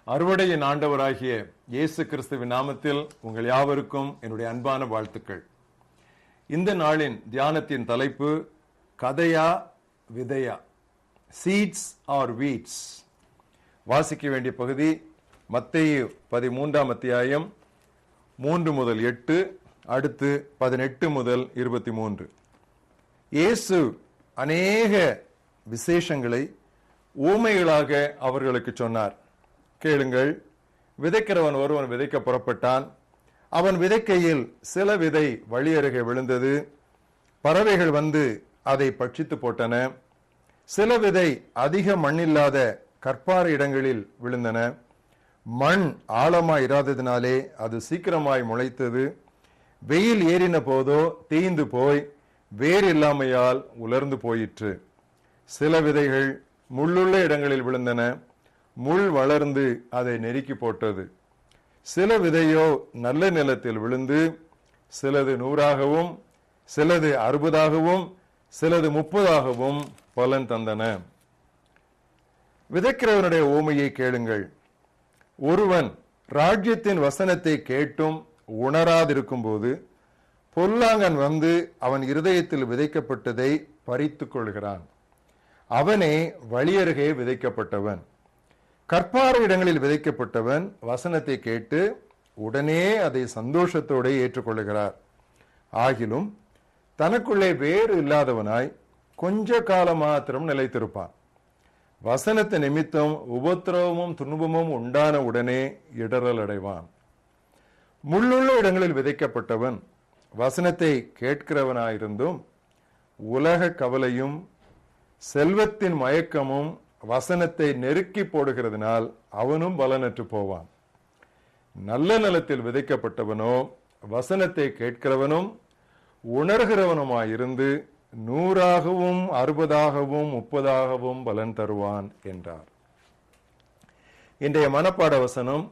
அறுவடையின் ஆண்டவராகிய இயேசு கிறிஸ்துவின் நாமத்தில் உங்கள் யாவருக்கும் என்னுடைய அன்பான வாழ்த்துக்கள். இந்த நாளின் தியானத்தின் தலைப்பு கதையா விதையா, சீட்ஸ் ஆர் வீட்ஸ். வாசிக்க வேண்டிய பகுதி மத்தேயு 13ஆம் அத்தியாயம் 3 முதல் 8, அடுத்து 18 முதல் 23. இயேசு அநேக விசேஷங்களை ஊமைகளாக அவர்களுக்கு சொன்னார். கேளுங்கள். விதைக்கிறவன் ஒருவன் விதைக்க புறப்பட்டான். அவன் விதைக்கையில் சில விதை வழி அருகே விழுந்தது. பறவைகள் வந்து அதை பட்சித்து போட்டன. சில விதை அதிக மண்ணில்லாத கற்பாறை இடங்களில் விழுந்தன. மண் ஆழமாய் இராததினாலே அது சீக்கிரமாய் முளைத்தது. வெயில் ஏறின போதோ தீந்து போய் வேர் இல்லாமையால் உலர்ந்து போயிற்று. சில விதைகள் முள்ளுள்ள இடங்களில் விழுந்தன. முள் வளர்ந்து அதை நெருக்கி போட்டது. சில விதையோ நல்ல நிலத்தில் விழுந்து சிலது 100ஆகவும் சிலது 60ஆகவும் சிலது 30ஆகவும் பலன் தந்தன. விதைக்கிறவனுடைய ஊமையை கேளுங்கள். ஒருவன் ராஜ்யத்தின் வசனத்தை கேட்டும் உணராதிருக்கும் போது பொல்லாங்கன் வந்து அவன் இருதயத்தில் விதைக்கப்பட்டதை பறித்துக் கொள்கிறான். அவனே வழியருகே விதைக்கப்பட்டவன். கற்பாறை இடங்களில் விதைக்கப்பட்டவன் வசனத்தை கேட்டு உடனே அதை சந்தோஷத்தோடு ஏற்றுக்கொள்கிறார். ஆகிலும் தனக்குள்ளே வேறு இல்லாதவனாய் கொஞ்ச காலம் மாத்திரம் நிலைத்திருப்பான். வசனத்தை நிமித்தம் உபத்திரவமும் துன்பமும் உண்டான உடனே இடறல் அடைவான். முள்ளுள்ள இடங்களில் விதைக்கப்பட்டவன் வசனத்தை கேட்கிறவனாயிருந்தும் உலக கவலையும் செல்வத்தின் மயக்கமும் வசனத்தை நெருக்கி போடுகிறதுனால் அவனும் பலனற்று போவான். நல்ல நிலத்தில் விதைக்கப்பட்டவனோ வசனத்தை கேட்கிறவனும் உணர்கிறவனுமாயிருந்து 100ஆகவும் 60ஆகவும் 30ஆகவும் பலன் தருவான் என்றார். இன்றைய மனப்பாட வசனம்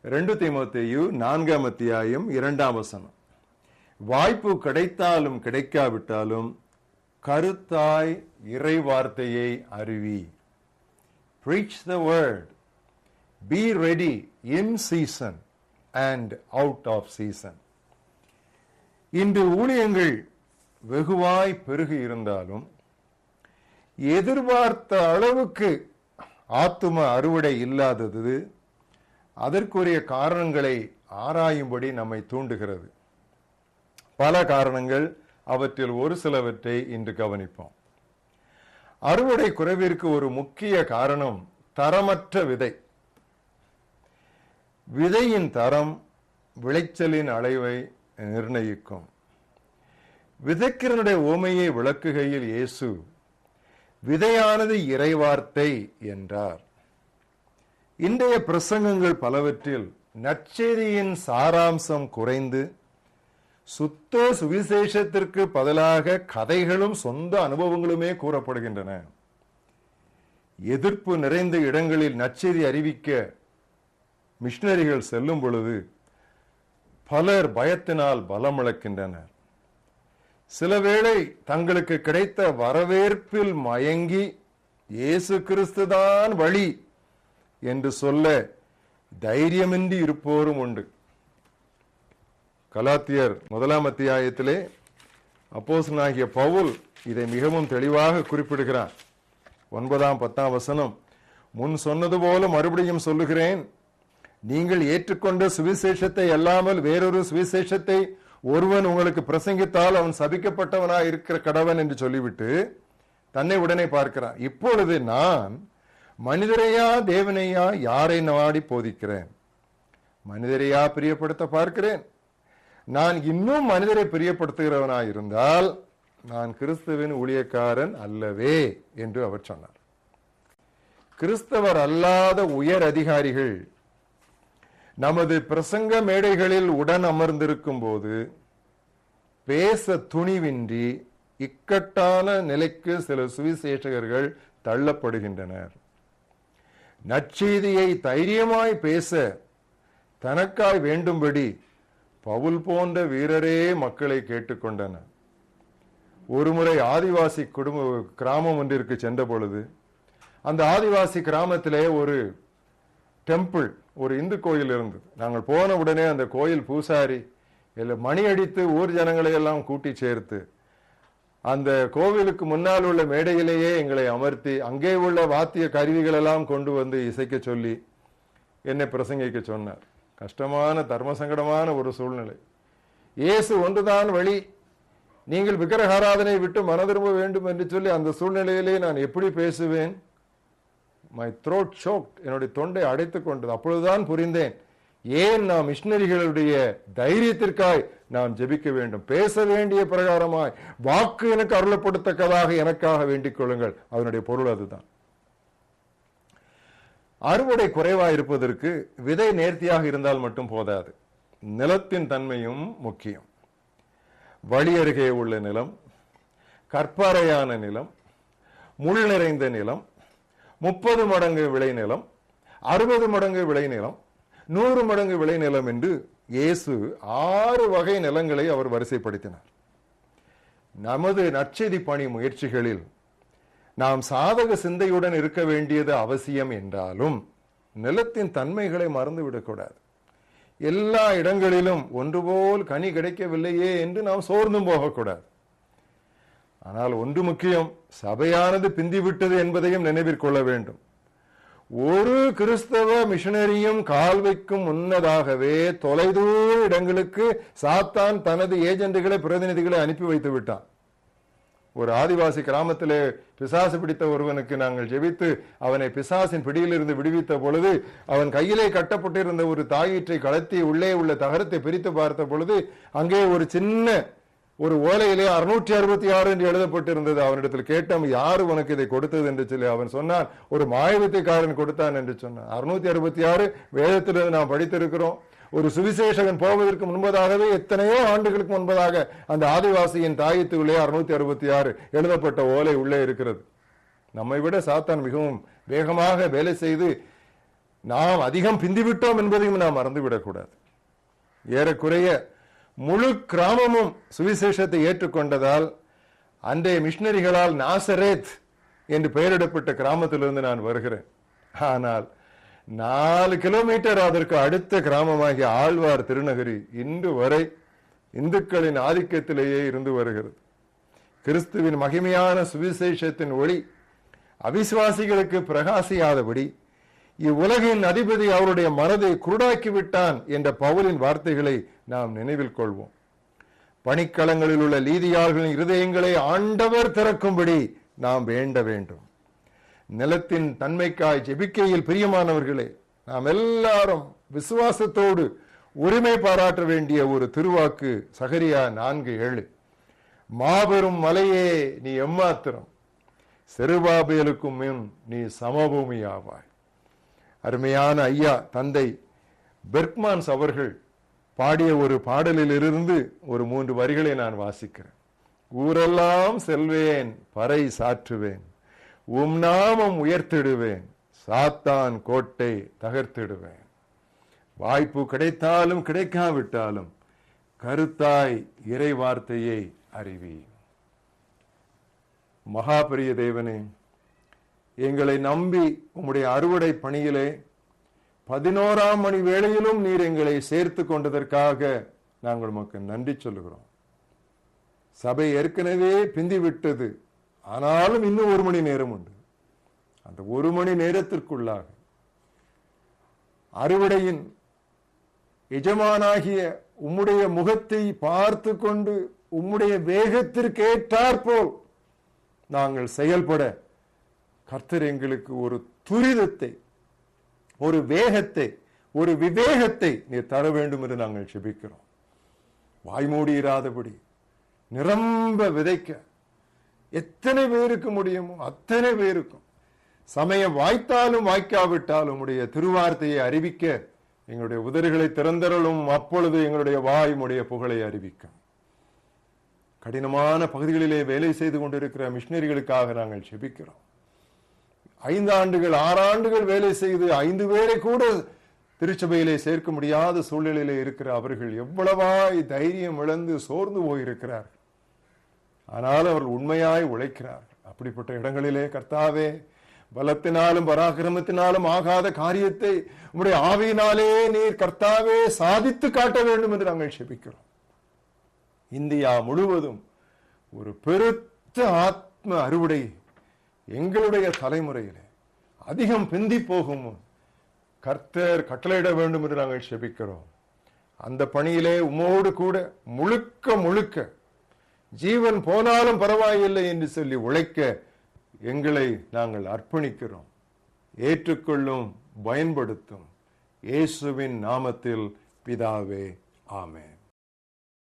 2 தீமோத்தேயு 4ஆம் அத்தியாயம் 2ஆம் வசனம். வாய்ப்பு கிடைத்தாலும் கிடைக்காவிட்டாலும் கருத்தாய் இறை வார்த்தையை அறிவி. Preach the word. Be ready in season and out of season. இன்று ஊழியங்கள் வெகுவாய் பெருகி இருந்தாலும் எதிர்பார்த்த அளவுக்கு ஆத்தும அறுவடை இல்லாதது அதற்குரிய காரணங்களை ஆராயும்படி நம்மை தூண்டுகிறது. பல காரணங்கள், அவற்றில் ஒரு சிலவற்றை இன்று கவனிப்போம். அறுவடை குறைவிற்கு ஒரு முக்கிய காரணம் தரமற்ற விதை. விதையின் தரம் விளைச்சலின் அளவை நிர்ணயிக்கும். விதைக்கிறனுடைய உவமையை விளக்குகையில் இயேசு விதையானது இறைவார்த்தை என்றார். இன்றைய பிரசங்கங்கள் பலவற்றில் நற்செய்தியின் சாராம்சம் குறைந்து சுத்த சுவிசேஷத்திற்கு பதிலாக கதைகளும் சொந்த அனுபவங்களுமே கூறப்படுகின்றன. எதிர்ப்பு நிறைந்த இடங்களில் நற்செய்தி அறிவிக்க மிஷனரிகள் செல்லும் பொழுது பலர் பயத்தினால் பலம் இழக்கின்றனர். சிலவேளை தங்களுக்கு கிடைத்த வரவேற்பில் மயங்கி இயேசு கிறிஸ்துதான் வழி என்று சொல்ல தைரியமின்றி இருப்போரும் உண்டு. கலாத்தியர் 1ஆம் அத்தியாயத்திலே அப்போஸ்தலனாகிய பவுல் இதை மிகவும் தெளிவாக குறிப்பிடுகிறார். 9ஆம் 10ஆம் வசனம். முன் சொன்னது போல மறுபடியும் சொல்லுகிறேன், நீங்கள் ஏற்றுக்கொண்ட சுவிசேஷத்தை அல்லாமல் வேறொரு சுவிசேஷத்தை ஒருவன் உங்களுக்கு பிரசங்கித்தால் அவன் சபிக்கப்பட்டவனாய் இருக்கிற கடவன் என்று சொல்லிவிட்டு தன்னை உடனே பார்க்கிறான். இப்பொழுது நான் மனிதரையா தேவனையா யாரை நாடி போதிக்கிறேன்? மனிதரையா பிரியப்படுத்த பார்க்கிறேன்? நான் இன்னும் மனிதரை பிரியப்படுத்துகிறவனாய் இருந்தால் நான் கிறிஸ்துவின் ஊழியக்காரன் அல்லவே என்று அவர் சொன்னார். கிறிஸ்தவர் அல்லாத உயர் அதிகாரிகள் நமது பிரசங்க மேடைகளில் உடன் அமர்ந்திருக்கும் போது பேச துணிவின்றி இக்கட்டான நிலைக்கு சில சுவிசேஷகர்கள் தள்ளப்படுகின்றனர். நற்செய்தியை தைரியமாய் பேச தனக்காய் வேண்டும்படி பவுல் போன்ற வீரரே மக்களை கேட்டுக்கொண்டனர். ஒருமுறை ஆதிவாசி கிராமம் ஒன்றிற்கு சென்ற பொழுது அந்த ஆதிவாசி கிராமத்திலே ஒரு டெம்பிள், ஒரு இந்து கோயில் இருந்தது. நாங்கள் போன உடனே அந்த கோயில் பூசாரி மணி அடித்து ஊர் ஜனங்களை எல்லாம் கூட்டி சேர்த்து அந்த கோவிலுக்கு முன்னால் உள்ள மேடையிலேயே எங்களை அமர்த்தி அங்கே உள்ள வாத்திய கருவிகள் எல்லாம் கொண்டு வந்து இசைக்க சொல்லி என்னை பிரசங்கிக்க சொன்னார். கஷ்டமான தர்ம சங்கடமான ஒரு சூழ்நிலை. இயேசு ஒன்றுதான் வழி, நீங்கள் விக்கிரகாராதனை விட்டு மனதிரும்ப வேண்டும் என்று சொல்லி அந்த சூழ்நிலையிலே நான் எப்படி பேசுவேன்? மை த்ரோட் சோக்ட், என்னுடைய தொண்டை அடைத்துக் கொண்டது. அப்பொழுதுதான் புரிந்தேன், ஏன் நாம் மிஷனரிகளுடைய தைரியத்திற்காய் நாம் ஜெபிக்க வேண்டும். பேச வேண்டிய பிரகாரமாய் வாக்கு எனக்கு அருளப்படுத்தக்கதாக எனக்காக வேண்டிக் கொள்ளுங்கள். அதனுடைய பொருள் அதுதான். அறுவடை குறைவாக இருப்பதற்கு விதை நேர்த்தியாக இருந்தால் மட்டும் போதாது, நிலத்தின் தன்மையும் முக்கியம். வழி அருகே உள்ள நிலம், கற்பாறையான நிலம், முள் நிறைந்த நிலம், 30 மடங்கு விளைநிலம், 60 மடங்கு விளைநிலம், 100 மடங்கு விளைநிலம் என்று இயேசு 6 வகை நிலங்களை அவர் வரிசைப்படுத்தினார். நமது நற்செய்தி பணி முயற்சிகளில் நாம் சாதக சிந்தையுடன் இருக்க வேண்டியது அவசியம் என்றாலும் நிலத்தின் தன்மைகளை மறந்துவிடக்கூடாது. எல்லா இடங்களிலும் ஒன்றுபோல் கனி கிடைக்கவில்லையே என்று நாம் சோர்ந்தும் போகக்கூடாது. ஆனால் ஒன்று முக்கியம், சபையானது பிந்திவிட்டது என்பதையும் நினைவிற்கொள்ள வேண்டும். ஒரு கிறிஸ்தவ மிஷனரியும் கால் வைக்கும் முன்னதாகவே தொலைதூர இடங்களுக்கு சாத்தான் தனது ஏஜென்ட்டுகளை, பிரதிநிதிகளை அனுப்பி வைத்து விட்டான். ஒரு ஆதிவாசி கிராமத்திலே பிசாசு பிடித்த ஒருவனுக்கு நாங்கள் ஜெபித்து அவனை பிசாசின் பிடியிலிருந்து விடுவித்த பொழுது அவன் கையிலே கட்டப்பட்டிருந்த ஒரு தாயிற்றை கலத்தி உள்ளே உள்ள தகரத்தை பிரித்து பார்த்த பொழுது அங்கே ஒரு சின்ன ஒரு ஓலையிலே 666 என்று எழுதப்பட்டிருந்தது. அவனிடத்தில் கேட்டோம், யாரு உனக்கு இதை கொடுத்தது என்று சொல்லி அவன் சொன்னான், ஒரு மாயவித்தைக்காரன் கொடுத்தான் என்று சொன்னான். 666 வேதத்திலிருந்து நாம் படித்திருக்கிறோம். ஒரு சுவிசேஷகன் போவதற்கு முன்பதாகவே எத்தனையோ ஆண்டுகளுக்கு முன்பதாக அந்த ஆதிவாசியின் தாயத்துக்குள்ளே 666 எழுதப்பட்ட ஓலை உள்ளே இருக்கிறது. நம்மை விட சாத்தான் மிகவும் வேகமாக வேலை செய்து நாம் அதிகம் பிந்திவிட்டோம் என்பதையும் நாம் மறந்துவிடக்கூடாது. ஏறக்குறைய முழு கிராமமும் சுவிசேஷத்தை ஏற்றுக்கொண்டதால் அன்றைய மிஷனரிகளால் நாசரேத் என்று பெயரிடப்பட்ட கிராமத்திலிருந்து நான் வருகிறேன். ஆனால் 4 கிலோமீட்டர் அதற்கு அடுத்த கிராமமாகிய ஆழ்வார் திருநகரி இன்று வரை இந்துக்களின் ஆதிக்கத்திலேயே இருந்து வருகிறது. கிறிஸ்துவின் மகிமையான சுவிசேஷத்தின் ஒளி அவிசுவாசிகளுக்கு பிரகாசியாதபடி இவ்வுலகின் அதிபதி அவருடைய மனதை குருடாக்கி விட்டான் என்ற பவுலின் வார்த்தைகளை நாம் நினைவில் கொள்வோம். பணிக்களங்களில் உள்ள லீதியார்களின் இருதயங்களை ஆண்டவர் திறக்கும்படி நாம் வேண்ட வேண்டும். நிலத்தின் தன்மைக்காய் ஜெபிக்கையில் பிரியமானவர்களே, நாம் எல்லாரும் விசுவாசத்தோடு உரிமை பாராட்ட வேண்டிய ஒரு திருவாக்கு சகரியா 4:7. மாபெரும் மலையே நீ எம்மாத்திரம், செருபாபேலுக்கும் முன் நீ சமபூமியாவாய். அருமையான ஐயா தந்தை பெர்க்மான்ஸ் அவர்கள் பாடிய ஒரு பாடலில் இருந்து ஒரு 3 வரிகளை நான் வாசிக்கிறேன். ஊரெல்லாம் செல்வேன், பறை சாற்றுவேன், உம் நாமம் உயர்த்திடுவேன், சாத்தான் கோட்டை தகர்த்திடுவேன். வாய்ப்பு கிடைத்தாலும் கிடைக்காவிட்டாலும் கருத்தாய் இறை வார்த்தையை அறிவி. மகாபெரிய தேவனே, எங்களை நம்பி உம்முடைய அறுவடை பணியிலே 11ஆம் மணி வேளையிலும் நீர் எங்களை சேர்த்து கொண்டதற்காக நாங்கள் உமக்கு நன்றி சொல்லுகிறோம். சபை ஏற்கனவே பிந்திவிட்டது, ஆனாலும் இன்னும் 1 மணி நேரம் உண்டு. அந்த 1 மணி நேரத்திற்குள்ளாக அறுவடையின் எஜமானாகிய உம்முடைய முகத்தை பார்த்து கொண்டு உம்முடைய வேகத்திற்கு ஏற்றாற்போல் நாங்கள் செயல்பட கர்த்தர் எங்களுக்கு ஒரு துரிதத்தை, ஒரு வேகத்தை, ஒரு விவேகத்தை நீர் தர வேண்டும் என்று நாங்கள் ஜெபிக்கிறோம். வாய்மூடி இராதபடி நிரம்ப விதைக்க எத்தனை பேருக்கு முடியுமோ அத்தனை பேருக்கும், சமயம் வாய்த்தாலும் வாய்க்காவிட்டாலும் உடைய திருவார்த்தையை அறிவிக்க எங்களுடைய உதடுகளை திறந்தருளும். அப்பொழுது எங்களுடைய வாய் உடைய புகழை அறிவிக்கும். கடினமான பகுதிகளிலே வேலை செய்து கொண்டிருக்கிற மிஷனரிகளுக்காக நாங்கள் ஜெபிக்கிறோம். 5 ஆண்டுகள் 6 ஆண்டுகள் வேலை செய்து 5 பேரை கூட திருச்சபையிலே சேர்க்க முடியாத சூழ்நிலையிலே இருக்கிற அவர்கள் எவ்வளவாய் தைரியம் இழந்து சோர்ந்து போயிருக்கிறார்கள். ஆனால் அவர்கள் உண்மையாய் உழைக்கிறார்கள். அப்படிப்பட்ட இடங்களிலே கர்த்தாவே, பலத்தினாலும் பராக்கிரமத்தினாலும் ஆகாத காரியத்தை உம்முடைய ஆவியினாலே நீர் கர்த்தாவே சாதித்து காட்ட வேண்டும் என்று நாங்கள் செபிக்கிறோம். இந்தியா முழுவதும் ஒரு பெருத்த ஆத்ம அறுவடை எங்களுடைய தலைமுறையிலே அதிகம் பிந்தி போகும் கர்த்தர் கட்டளையிட வேண்டும் என்று நாங்கள் செபிக்கிறோம். அந்த பணியிலே உம்மோடு கூட முழுக்க முழுக்க ஜீவன் போனாலும் பரவாயில்லை என்று சொல்லி உழைக்க எங்களை நாங்கள் அர்ப்பணிக்கிறோம். ஏற்றுக்கொள்ளும், பயன்படுத்தும். இயேசுவின் நாமத்தில் பிதாவே, ஆமென்.